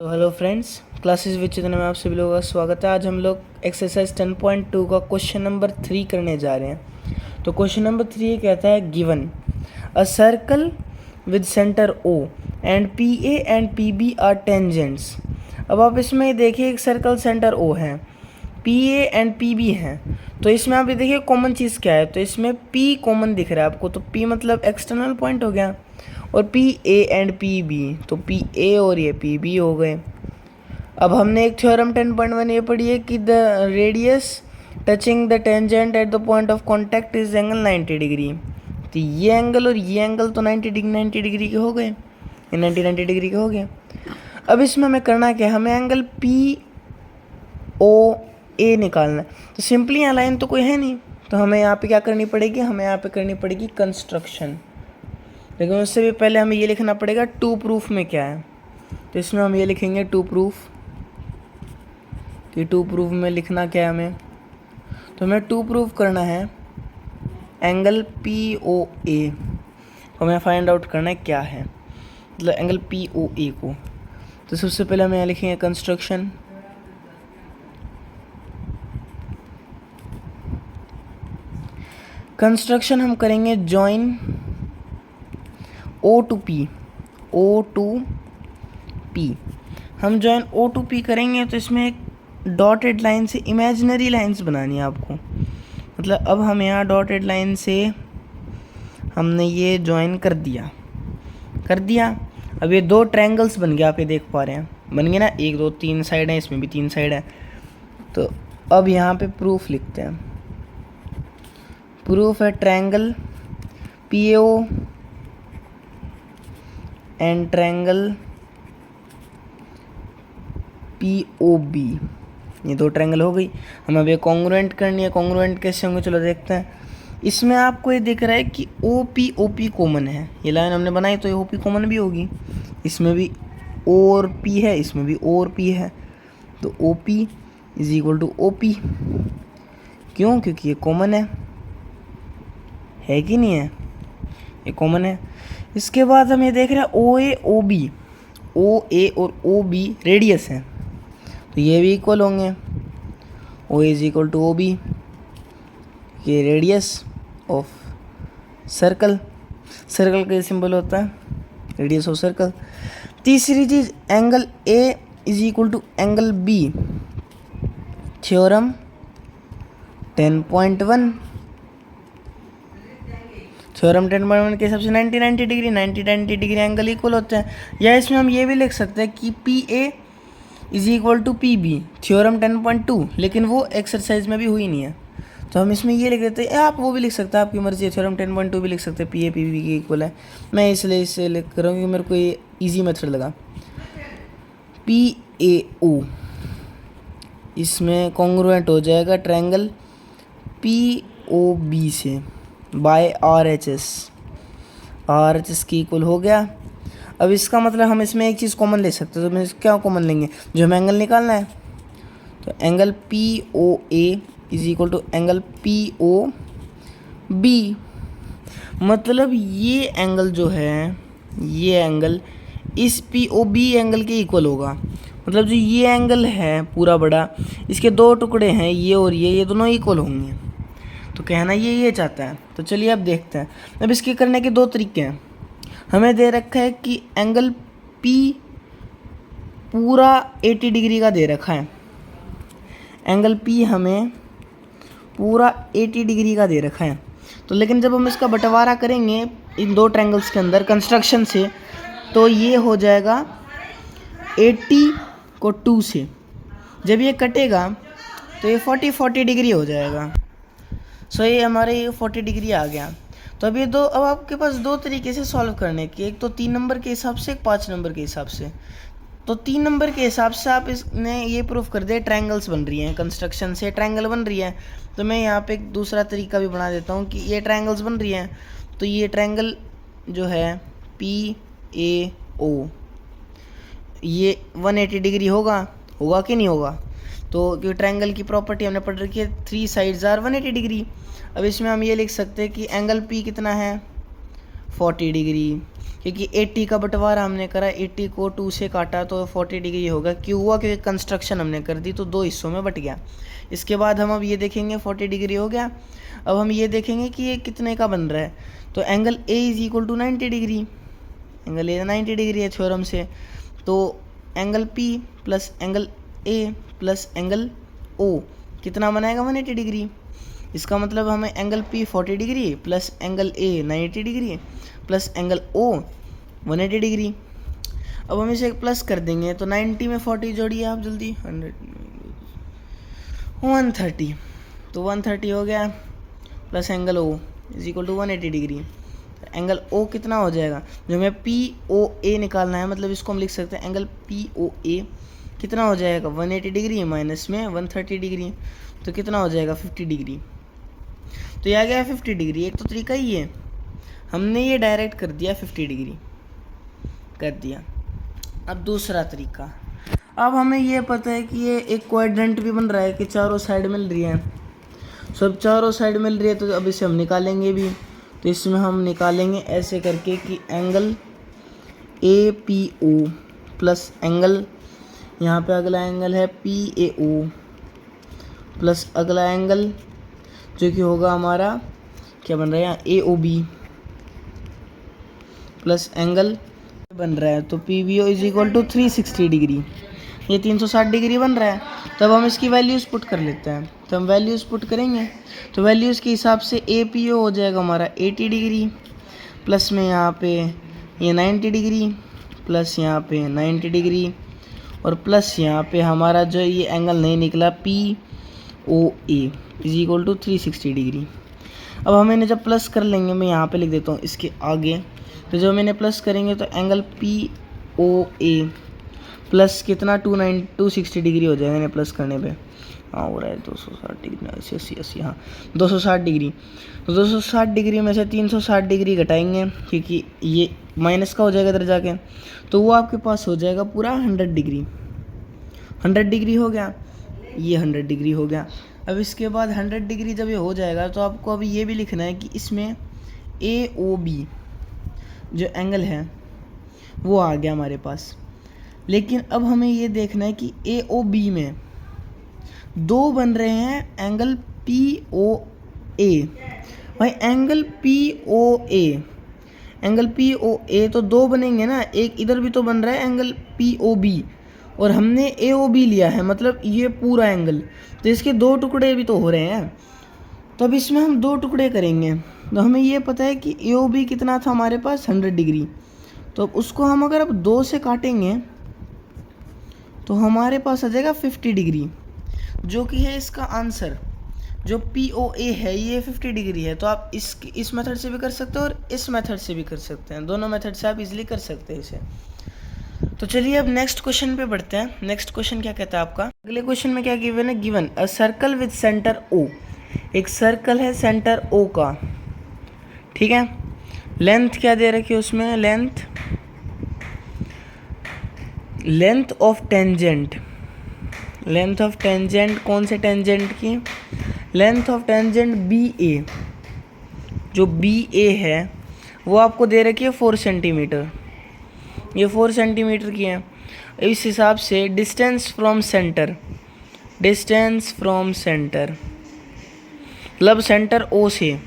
तो hello friends, classes with चेतन में आप सभी लोगों का स्वागत है। आज हम लोग एक्सरसाइज 10.2 का क्वेश्चन नंबर 3 करने जा रहे हैं। तो क्वेश्चन नंबर 3 ये कहता है given a circle with centre O and PA and PB are tangents. अब आप इसमें देखिए एक सर्कल सेंटर O है, PA एंड PB है। तो इसमें आप ये देखिए कॉमन चीज़ क्या है, तो इसमें P कॉमन दिख रहा है आपको, तो P मतलब एक्सटर्नल पॉइंट हो गया, और P A and P B, तो पी ए और ये पी बी हो गए। अब हमने एक थ्योरम 10.1 ये पढ़ी है कि the radius touching the tangent at the point of contact is angle 90 degree. तो ये एंगल और ये एंगल तो 90 डिग्री के हो गए, 90 डिग्री के हो गए। अब इसमें हमें करना क्या है, हमें एंगल पी ओ ए निकालना है। तो सिंपली यहाँ लाइन तो कोई है नहीं, तो हमें यहाँ पे क्या करनी पड़ेगी, हमें यहाँ पे करनी पड़ेगी कंस्ट्रक्शन। लेकिन उससे भी पहले हमें ये लिखना पड़ेगा टू प्रूफ में क्या है। तो इसमें हम ये लिखेंगे टू प्रूफ, कि टू प्रूफ में लिखना क्या है हमें, तो हमें टू प्रूफ करना है एंगल पी ओ ए, हमें फाइंड आउट करना है क्या है, मतलब एंगल पी ओ ए को। तो सबसे पहले हम यहाँ लिखेंगे कंस्ट्रक्शन। कंस्ट्रक्शन हम करेंगे जॉइन O टू P। हम जॉइन O टू P करेंगे तो इसमें एक डॉटेड लाइन से इमेजिनरी लाइंस बनानी है आपको। मतलब अब हम यहाँ डॉटेड लाइन से हमने ये जॉइन कर दिया। अब ये दो ट्रायंगल्स बन गए, आप ये देख पा रहे हैं, बन गए ना, 1 2 3 साइड है, इसमें भी 3 साइड है। तो अब यहाँ पे प्रूफ लिखते हैं। प्रूफ है triangle PAO and triangle POB, ये दो ट्रायंगल हो गई। हमें अब ये कॉन्ग्रुएंट करनी है। कॉन्ग्रुएंट कैसे होंगे चलो देखते हैं। इसमें आपको ये दिख रहा है कि OP कॉमन है, ये लाइन हमने बनाई तो ये OP कॉमन भी होगी। इसमें भी O और P है, इसमें भी O और P है, तो OP is equal to OP। क्यों? क्योंकि ये कॉमन है कि नहीं है, ये कॉमन है। इसके बाद हम ये देख रहे हैं OA और OB रेडियस है, तो ये भी इक्वल होंगे। OA is equal to OB, ये रेडियस ऑफ सर्कल का सिंबल होता है, रेडियस ऑफ सर्कल। तीसरी चीज angle A is equal to angle B, theorem 10.1। Theorem 10.1 के हिसाब से 90 डिग्री एंगल इक्वल होते हैं। या इसमें हम ये भी लिख सकते हैं कि PA is equal to PB, theorem 10.2, लेकिन वो एक्सरसाइज में भी हुई नहीं है, तो हम इसमें ये लिख देते हैं। आप वो भी लिख सकते हैं, आपकी मर्जी है, थ्योरम 10.2 भी लिख सकते हैं, PA PB के इक्वल है। मैं इसलिए इसे लिख कर रहा हूँ क्योंकि मेरे को ये ईजी मेथड लगा। PAO इसमें कॉन्ग्रुएंट हो जाएगा ट्रायंगल POB से बाय RHS की इक्वल हो गया। अब इसका मतलब हम इसमें एक चीज़ कॉमन ले सकते हैं, तो हम क्या कॉमन लेंगे, जो हमें एंगल निकालना है। तो angle POA is equal to angle POB, मतलब ये एंगल जो है, ये एंगल इस POB एंगल के इक्वल होगा। मतलब जो ये एंगल है पूरा बड़ा, इसके दो टुकड़े हैं, ये और ये दोनों इक्वल होंगे। तो कहना ये चाहता है। तो चलिए अब देखते हैं। अब इसके करने के दो तरीके हैं। हमें दे रखा है कि एंगल P पूरा 80 डिग्री का दे रखा है, एंगल P हमें पूरा 80 डिग्री का दे रखा है। तो लेकिन जब हम इसका बंटवारा करेंगे इन दो ट्रायंगल्स के अंदर कंस्ट्रक्शन से, तो ये हो जाएगा 80 को 2 से, जब ये कटेगा तो ये 40 डिग्री हो जाएगा। सो ये हमारे 40 डिग्री आ गया। तो अब ये दो, अब आपके पास दो तरीके से सॉल्व करने की, एक तो 3 नंबर के हिसाब से, एक 5 नंबर के हिसाब से। तो 3 नंबर के हिसाब से आप इसने ये प्रूफ कर दिया ट्रायंगल्स बन रही हैं, कंस्ट्रक्शन से ट्रायंगल बन रही है। तो मैं यहाँ पे एक दूसरा तरीका भी बना देता हूँ कि ये ट्रायंगल्स बन रही हैं, तो ये ट्रायंगल जो है PAO ये 180 डिग्री होगा कि नहीं होगा। तो जो ट्रायंगल की प्रॉपर्टी हमने पढ़ रखी है, 3 साइड्स आर 180 डिग्री। अब इसमें हम ये लिख सकते हैं कि एंगल P कितना है, 40 डिग्री। क्योंकि 80 का बंटवारा हमने करा, 80 को 2 से काटा तो 40 डिग्री होगा। क्यों हुआ? क्योंकि कंस्ट्रक्शन हमने कर दी तो 2 हिस्सों में बट गया। इसके बाद हम अब ये देखेंगे 40 डिग्री हो गया। अब हम ये देखेंगे कि ये कितने का बन रहा है। तो angle A is equal to 90 degree, angle A 90 degree है थ्योरम से। तो angle P plus angle A plus angle O कितना बनाएगा? 180 डिग्री। इसका मतलब हमें angle P 40 degree plus angle A 90 degree plus angle O 180 degree. अब हम इसे प्लस कर देंगे तो 90 में 40 जोड़िए आप जल्दी, 130। तो 130 हो गया plus angle O is equal to 180 degree. Angle O कितना हो जाएगा? जो हमें पी ओ ए निकालना है, मतलब इसको हम लिख सकते हैं एंगल पी ओ ए कितना हो जाएगा? 180 डिग्री माइनस में 130 डिग्री, तो कितना हो जाएगा? 50 डिग्री। तो ये आ गया 50 डिग्री। एक तो तरीका ही है, हमने ये डायरेक्ट कर दिया 50 डिग्री कर दिया। अब दूसरा तरीका, अब हमें ये पता है कि ये एक क्वाड्रेंट भी बन रहा है कि चारों साइड मिल रही है, सब चारों साइड मिल रही है। तो अब इसे हम निकालेंगे भी। तो इसमें हम निकालेंगे ऐसे करके कि angle A P O plus angle, यहाँ पे अगला एंगल है पी ए ओ प्लस अगला एंगल जो कि होगा हमारा क्या बन रहा है यहाँ A O B plus angle बन रहा है। तो P V O is equal to 360 degree, ये 360 डिग्री बन रहा है। तब हम इसकी वैल्यूज़ पुट कर लेते हैं। तो हम वैल्यूज़ पुट करेंगे तो वैल्यूज़ के हिसाब से ए पी ओ हो जाएगा हमारा 80 डिग्री प्लस में यहाँ पे ये 90 डिग्री प्लस यहाँ पे 90 डिग्री और प्लस यहाँ पे हमारा जो ये एंगल नहीं निकला P O A is equal to 360 degree. अब हम इन्हें जब प्लस कर लेंगे, मैं यहाँ पे लिख देता हूँ इसके आगे। तो जब हम इन्हें प्लस करेंगे तो एंगल पी ओ ए प्लस कितना 260 डिग्री हो जाएगा इन्हें प्लस करने पे। हाँ हो रहा है 260 डिग्री, 80 हाँ 260 डिग्री। तो 260 डिग्री में से 360 डिग्री घटाएंगे क्योंकि ये माइनस का हो जाएगा इधर जाके, तो वो आपके पास हो जाएगा पूरा 100 डिग्री। 100 डिग्री हो गया, ये 100 डिग्री हो गया। अब इसके बाद 100 डिग्री जब ये हो जाएगा तो आपको अभी ये भी लिखना है कि इसमें ए ओ बी जो एंगल है वो आ गया हमारे पास। लेकिन अब हमें ये देखना है कि ए ओ बी में दो बन रहे हैं एंगल पी ओ ए। भाई एंगल पी ओ ए, एंगल पी ओ ए तो दो बनेंगे ना, एक इधर भी तो बन रहा है एंगल पी ओ बी और हमने ए ओ बी लिया है, मतलब ये पूरा एंगल, तो इसके दो टुकड़े भी तो हो रहे हैं। तो अब इसमें हम दो टुकड़े करेंगे। तो हमें ये पता है कि ए ओ बी कितना था हमारे पास 100 डिग्री, तो अब उसको हम अगर अब 2 से काटेंगे तो हमारे पास आ जाएगा 50 डिग्री, जो कि है इसका आंसर। जो पी ओ ए है ये 50 डिग्री है। तो आप इस मेथड से भी कर सकते हो और इस मेथड से भी कर सकते हैं, दोनों मेथड से आप इजीली कर सकते हैं इसे। तो चलिए अब नेक्स्ट क्वेश्चन पे बढ़ते हैं। नेक्स्ट क्वेश्चन क्या कहता है आपका? अगले क्वेश्चन में क्या गिवन है? Given a circle with centre O, एक सर्कल है सेंटर ओ का, ठीक है। लेंथ क्या दे रखी है उसमें? Length of tangent, length of tangent कौन से टेंजेंट की? लेंथ ऑफ टेंजेंट बी ए, जो बी ए है वो आपको दे रखी है 4 सेंटीमीटर, ये 4 सेंटीमीटर की है। इस हिसाब से distance from centre, distance from centre मतलब सेंटर ओ से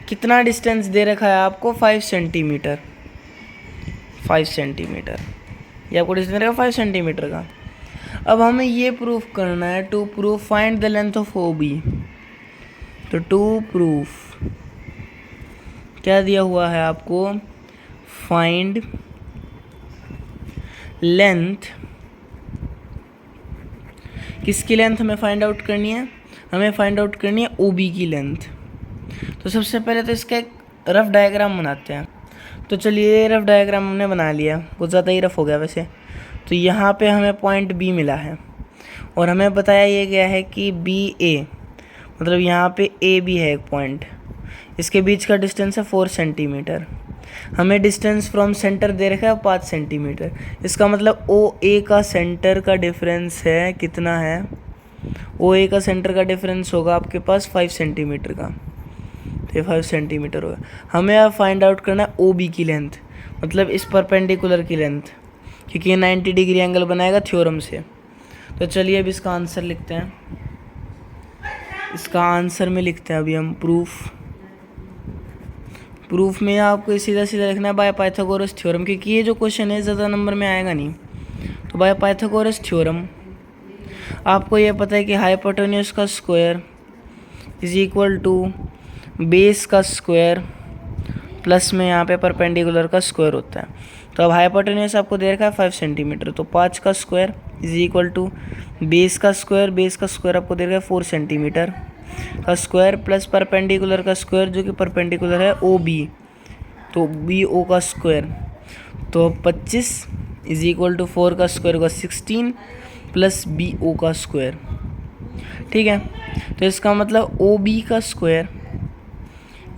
कितना डिस्टेंस दे रखा है आपको? 5 सेंटीमीटर, 5 सेंटीमीटर, ये आपको डिस्टेंस रहेगा 5 सेंटीमीटर का। अब हमें ये प्रूफ करना है, to proof find the length of O B. तो टू प्रूफ क्या दिया हुआ है आपको? फाइंड लेंथ, किसकी लेंथ हमें फाइंड आउट करनी है? हमें फाइंड आउट करनी है ओ बी की लेंथ। तो सबसे पहले तो इसका एक रफ डायग्राम बनाते हैं। तो चलिए रफ डायग्राम हमने बना लिया, कुछ ज़्यादा ही रफ हो गया वैसे। तो यहाँ पे हमें पॉइंट बी मिला है और हमें बताया ये गया है कि बी ए मतलब यहाँ पे ए बी है एक पॉइंट, इसके बीच का डिस्टेंस है 4 सेंटीमीटर। हमें डिस्टेंस फ्रॉम सेंटर दे रखा है 5 सेंटीमीटर। इसका मतलब ओ ए का सेंटर का डिफरेंस है कितना है? ओ ए का सेंटर का डिफरेंस होगा आपके पास 5 सेंटीमीटर का। तो ये 5 सेंटीमीटर होगा। हमें अब फाइंड आउट करना है OB की लेंथ, मतलब इस परपेंडिकुलर की लेंथ, क्योंकि ये 90 डिग्री एंगल बनाएगा थ्योरम से। तो चलिए अब इसका आंसर लिखते हैं। इसका आंसर में लिखते हैं अभी हम प्रूफ में आपको सीधा सीधा लिखना है बाय पाइथागोरस थ्योरम, क्योंकि ये जो क्वेश्चन है ज़्यादा नंबर में आएगा नहीं। तो बाय पाइथागोरस थ्योरम आपको ये पता है कि हाइपोटेन्यूज का square is equal to base का स्क्वायर प्लस में यहाँ पे परपेंडिकुलर का स्क्वायर होता है। तो अब हाइपोटेन्यूज आपको दे रखा है 5 सेंटीमीटर, तो 5 का square is equal to base का स्क्वायर आपको दे रखा है 4 सेंटीमीटर का स्क्वायर प्लस परपेंडिकुलर का स्क्वायर जो कि परपेंडिकुलर है OB, तो BO का स्क्वायर। तो 25 इज इक्वल टू 4 का स्क्वायर होगा 16 प्लस BO का स्क्वायर। ठीक है, तो इसका मतलब OB का square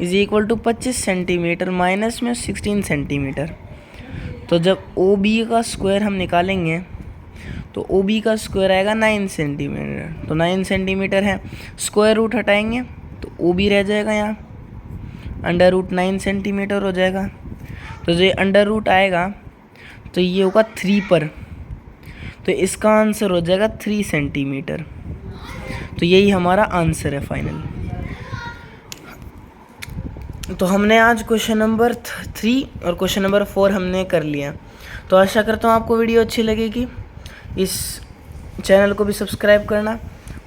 is equal to 25 centimetre minus में 16 सेंटीमीटर। तो जब OB का स्क्वायर हम निकालेंगे तो OB का स्क्वायर आएगा 9 सेंटीमीटर, तो 9 सेंटीमीटर है, स्क्वायर रूट हटाएंगे तो OB रह जाएगा यहाँ, अंडर रूट 9 सेंटीमीटर हो जाएगा। तो जो अंडर रूट आएगा तो ये होगा 3 पर, तो इसका आंसर हो जाएगा 3 सेंटीमीटर। तो यही हमारा आंसर है फाइनल। तो हमने आज क्वेश्चन नंबर 3 और क्वेश्चन नंबर 4 हमने कर लिया। तो आशा करता हूँ आपको वीडियो अच्छी लगेगी। इस चैनल को भी सब्सक्राइब करना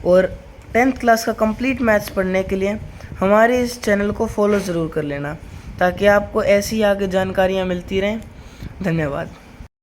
और 10th क्लास का कंप्लीट मैथ्स पढ़ने के लिए हमारे इस चैनल को फॉलो ज़रूर कर लेना, ताकि आपको ऐसी आगे जानकारियाँ मिलती रहें। धन्यवाद।